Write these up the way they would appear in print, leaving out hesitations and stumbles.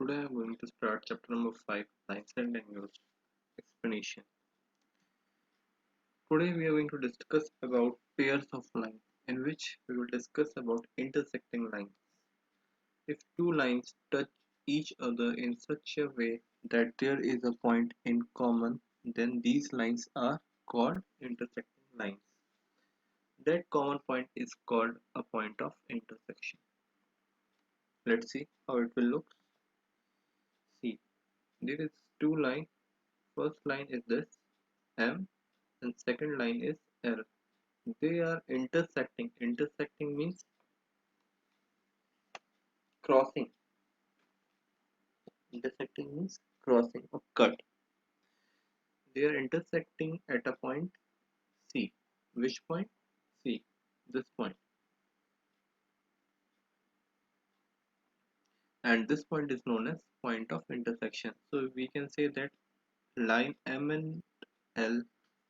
Today I am going to start chapter number 5, Lines and Angles Explanation. Today we are going to discuss about pairs of lines, in which we will discuss about intersecting lines. If two lines touch each other in such a way that there is a point in common, then these lines are called intersecting lines. That common point is called a point of intersection. Let's see how it will look. See, there is two lines. First line is this M and second line is L. They are intersecting. Intersecting means crossing. Intersecting means crossing or cut. They are intersecting at a point C. Which point? C. This point. And this point is known as point of intersection. So we can say that line M and L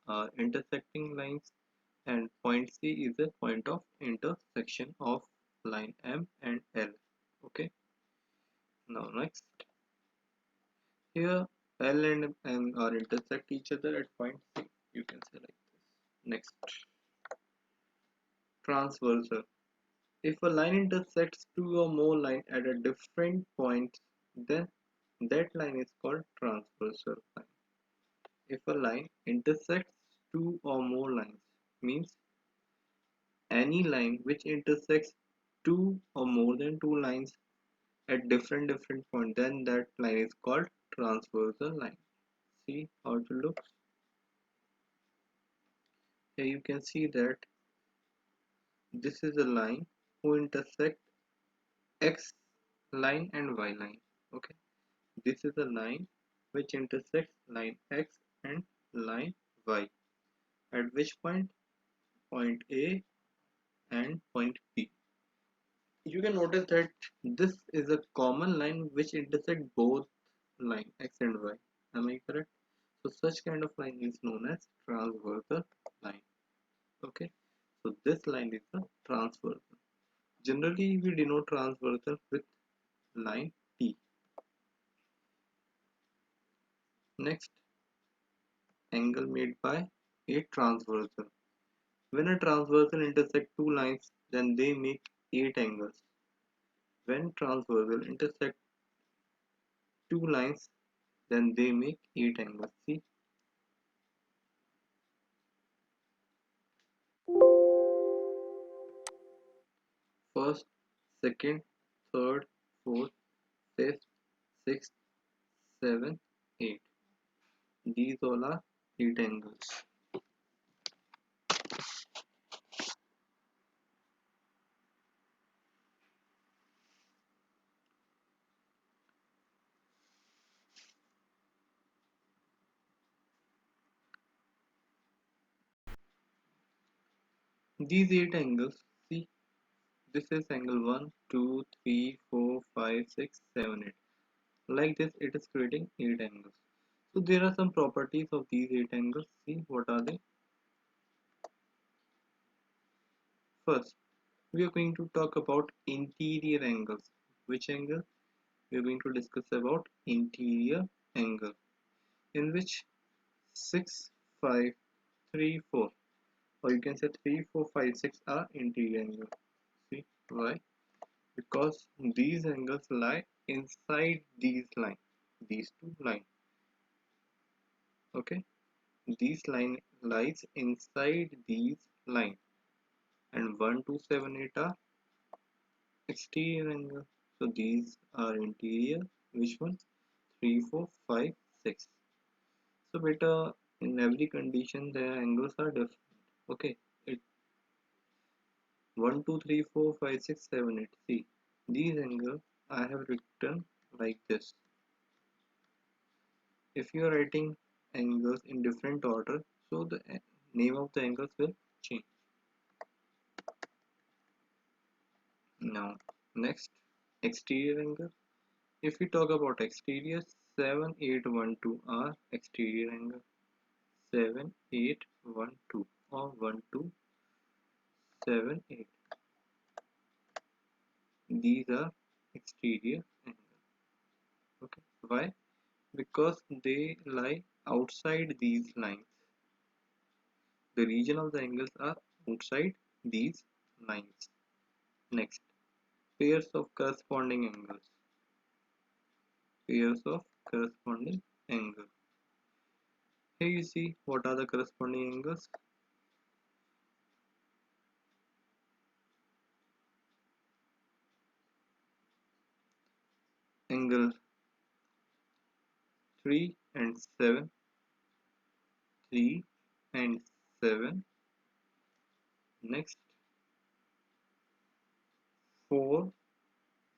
are intersecting lines, and point C is a point of intersection of line M and L. Okay. Now next. Here L and M are intersect each other at point C. You can say like this. Next, transversal. If a line intersects two or more lines at a different point, then that line is called transversal line. If a line intersects two or more lines, means any line which intersects two or more than two lines at different points, then that line is called transversal line. See how it looks. Here you can see that this is a line who intersect X line and Y line. Okay, this is a line which intersects line X and line Y. At which point? Point A and point B. You can notice that this is a common line which intersect both line X and Y. Am I correct? So such kind of line is known as transversal line. Okay, so this line is a transversal. Generally, we denote transversal with line T. Next, angle made by a transversal. When a transversal intersect two lines, then they make 8 angles. When transversal intersect two lines, then they make 8 angles. See, first, second, third, fourth, fifth, sixth, seventh, 8. These all are 8 angles. These 8 angles, see, this is angle 1, 2, 3, 4, 5, 6, 7, 8. Like this, it is creating 8 angles. So there are some properties of these 8 angles. See, what are they? First, we are going to talk about interior angles. Which angle? We are going to discuss about interior angle, in which 6, 5, 3, 4, or you can say 3, 4, 5, 6 are interior angles. See why? Because these angles lie inside these lines, these two lines. Okay, these line lies inside these lines, and 1, 2, 7, 8 are exterior angle. So these are interior. Which one? 3, 4, 5, 6. So beta, in every condition the angles are different. Okay, it 1, 2, 3, 4, 5, 6, 7, 8. See, these angles I have written like this. If you are writing angles in different order, so the name of the angles will change. Now, next, exterior angle. If we talk about exterior, 7, 8, 1, 2 are exterior angle. 7, 8, 1, 2 or 1, 2, 7, 8. These are exterior angles. Why? Because they lie outside these lines. The region of the angles are outside these lines. Next, pairs of corresponding angles. Pairs of corresponding angles. Here you see what are the corresponding angles. Angle 3 and 7, 3 and 7. Next, 4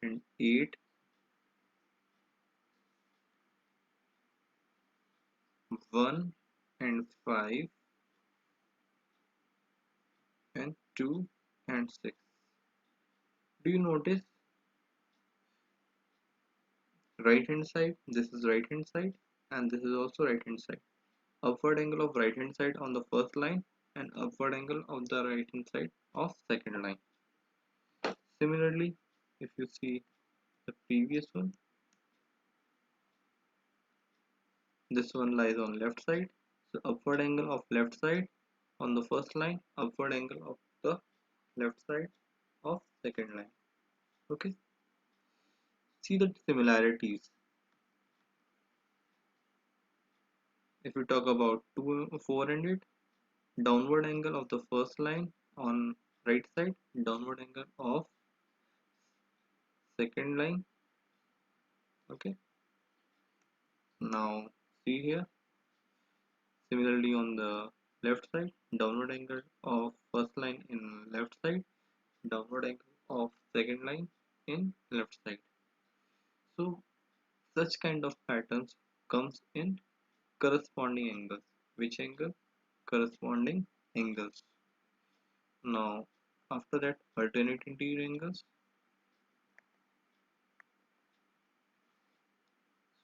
and 8, 1 and 5, and 2 and 6. Do you notice right hand side? This is right hand side and this is also right hand side. Upward angle of right hand side on the first line and upward angle of the right hand side of second line. Similarly, if you see the previous one, this one lies on left side. So upward angle of left side on the first line, upward angle of the left side of second line. Okay, see the similarities. If we talk about 2, 4 and 8, downward angle of the first line on right side, downward angle of second line. Okay, now see here, similarly on the left side, downward angle of first line in left side, downward angle of second line in left side. So such kind of patterns comes in corresponding angles. Which angle? Corresponding angles. Now after that, alternate interior angles.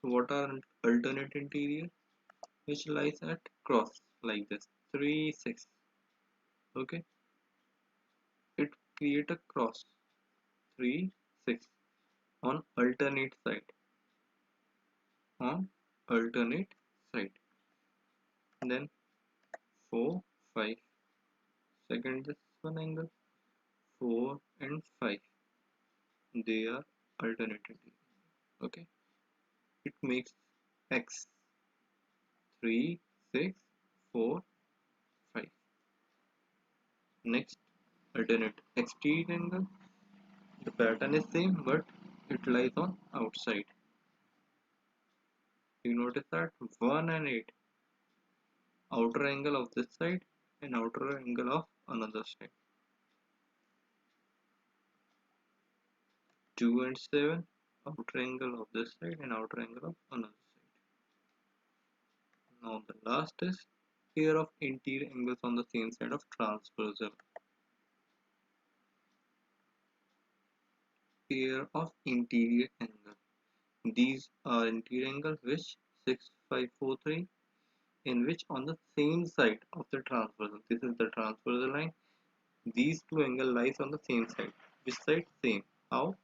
So what are alternate interior? Which lies at cross like this, 3 6. Okay, it create a cross, 3 6 on alternate side, on alternate side. Then 4 5, second this one angle, 4 and 5, they are alternative. Okay, it makes x, 3 6 4 5. Next, alternate exterior angle. The pattern is same but it lies on outside. You notice that 1 and 8, outer angle of this side and outer angle of another side. 2 and 7, outer angle of this side and outer angle of another side. Now the last is pair of interior angles on the same side of transversal. Pair of interior angles. These are interior angles which 6 5 4 3, in which on the same side of the transversal. This is the transversal line. These two angles lies on the same side. Which side? Same. How?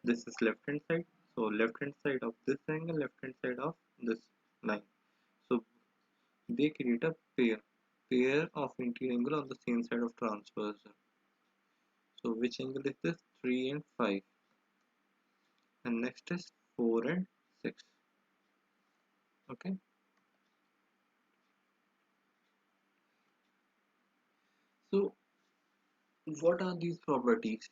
This is left hand side. So left hand side of this angle, left hand side of this line. So they create a pair of interior angle on the same side of transversal. So which angle is this? 3 and 5. And next is 4 and 6. Okay. So what are these properties?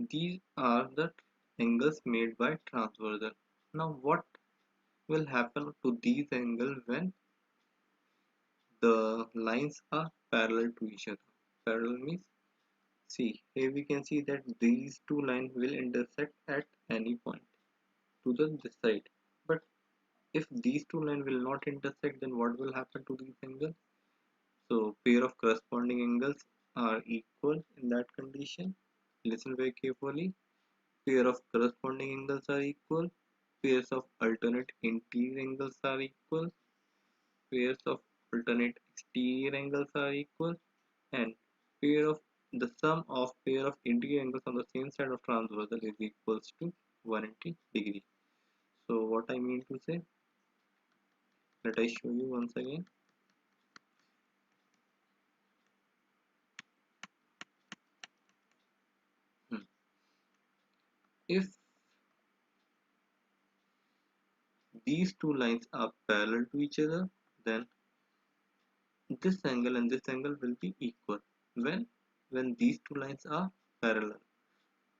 These are the angles made by transversal. Now what will happen to these angles when the lines are parallel to each other? Parallel means, see, here we can see that these two lines will intersect at any point to this side. But if these two lines will not intersect, then what will happen to these angles? So pair of corresponding angles are equal in that condition. Listen very carefully. Pair of corresponding angles are equal. Pairs of alternate interior angles are equal. Pairs of alternate exterior angles are equal. And pair of the sum of pair of interior angles on the same side of transversal is equals to 180 degree. So what I mean to say, let I show you once again. Hmm. If these two lines are parallel to each other, then this angle and this angle will be equal. When these two lines are parallel.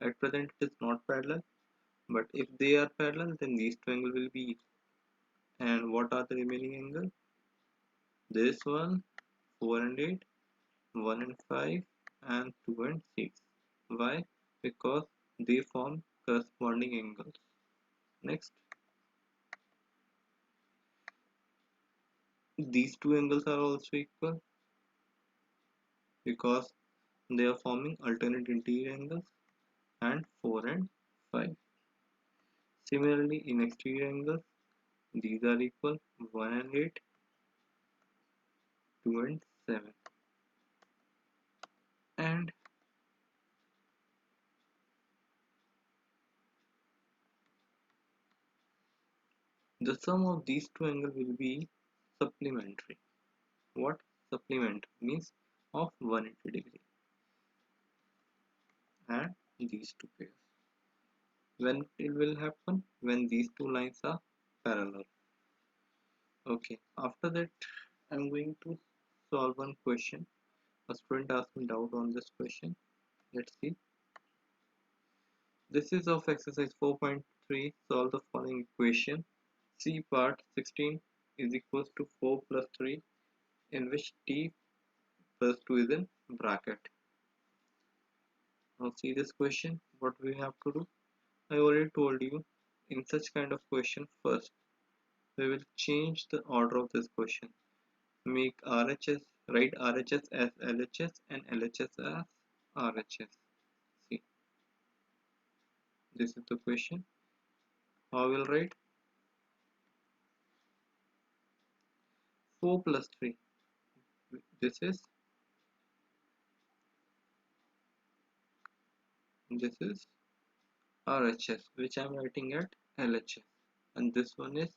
At present it is not parallel, but if they are parallel, then these two angles will be equal. And what are the remaining angles? This one, 4 and 8, 1 and 5, and 2 and 6. Why? Because they form corresponding angles. Next, these two angles are also equal because they are forming alternate interior angles, and 4 and 5. Similarly, in exterior angles, these are equal, 1 and 8, 2 and 7. And the sum of these two angles will be supplementary. What? Supplementary means of 180 degree. And these two pairs. When it will happen? When these two lines are parallel. Okay, after that I'm going to solve one question. A student asked me doubt on this question. Let's see. This is of exercise 4.3. Solve the following equation. C part 16 is equals to 4 plus 3, in which t plus 2 is in bracket. Now see this question. What we have to do? I already told you, in such kind of question, first we will change the order of this question. Make RHS, write RHS as LHS and LHS as RHS. See, this is the question. How will write? 4 plus 3. This is RHS, which I am writing at LHS, and this one is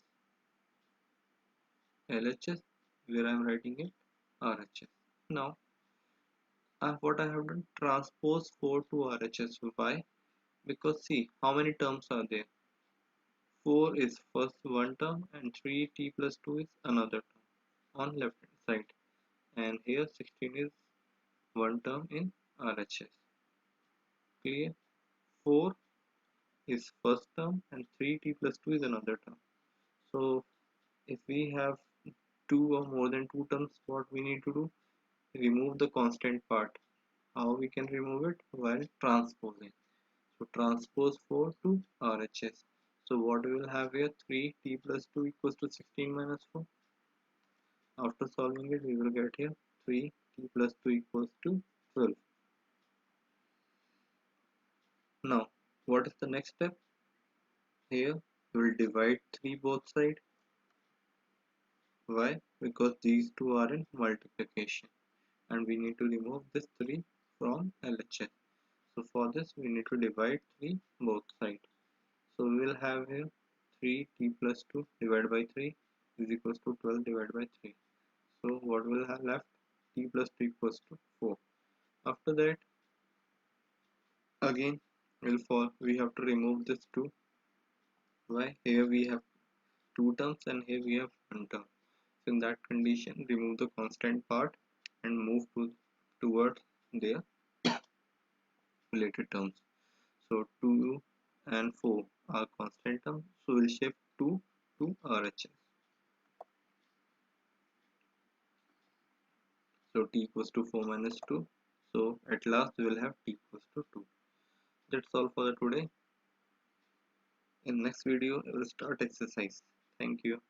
LHS, where I am writing it RHS. Now, what I have done, transpose 4 to RHS. Why? Because see, how many terms are there? 4 is first one term and 3t plus 2 is another term on left hand side, and here 16 is one term in RHS. Clear? 4 is first term and 3t plus 2 is another term. So if we have two or more than two terms, what we need to do? Remove the constant part. How we can remove it? While transposing. So transpose 4 to RHS. So what we will have here, 3t plus 2 equals to 16 minus 4. After solving it, we will get here 3t plus 2 equals to 12. Now, what is the next step? Here, we will divide 3 both sides. Why? Because these two are in multiplication, and we need to remove this 3 from LHS. So for this, we need to divide 3 both sides. So we will have here 3t plus 2 divided by 3 is equals to 12 divided by 3. So what will have left? T plus 2 equals to 4. After that, again we have to remove this 2. Why? Here we have two terms and here we have one term. So in that condition, remove the constant part and move towards their related terms. So 2 and 4 are constant terms, so we'll shift 2 to RHS. So t equals to 4 minus 2. So at last we will have t equals to 2. That's all for the today. In next video, we will start exercise. Thank you.